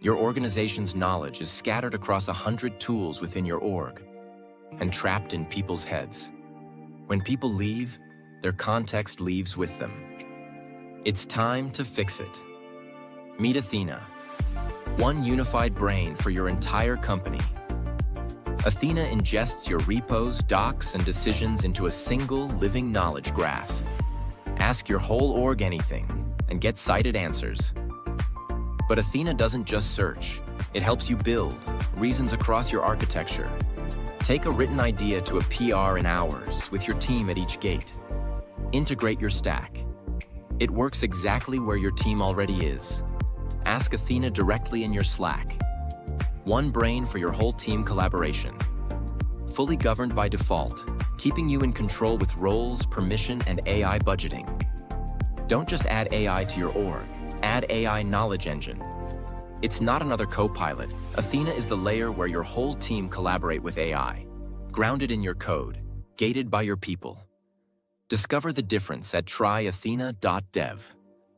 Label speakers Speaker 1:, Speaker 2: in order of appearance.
Speaker 1: Your organization's knowledge is scattered across 100 tools within your org and trapped in people's heads. When people leave, their context leaves with them. It's time to fix it. Meet Athena, one unified brain for your entire company. Athena ingests your repos, docs, and decisions into a single living knowledge graph. Ask your whole org anything and get cited answers. But Athena doesn't just search. It helps you build, reasons across your architecture. Take a written idea to a PR in hours with your team at each gate. Integrate your stack. It works exactly where your team already is. Ask Athena directly in your Slack. One brain for your whole team collaboration. Fully governed by default, keeping you in control with roles, permission, and AI budgeting. Don't just add AI to your org. Add AI Knowledge Engine. It's not another Copilot. Athena is the layer where your whole team collaborate with AI, grounded in your code, gated by your people. Discover the difference at tryathena.dev.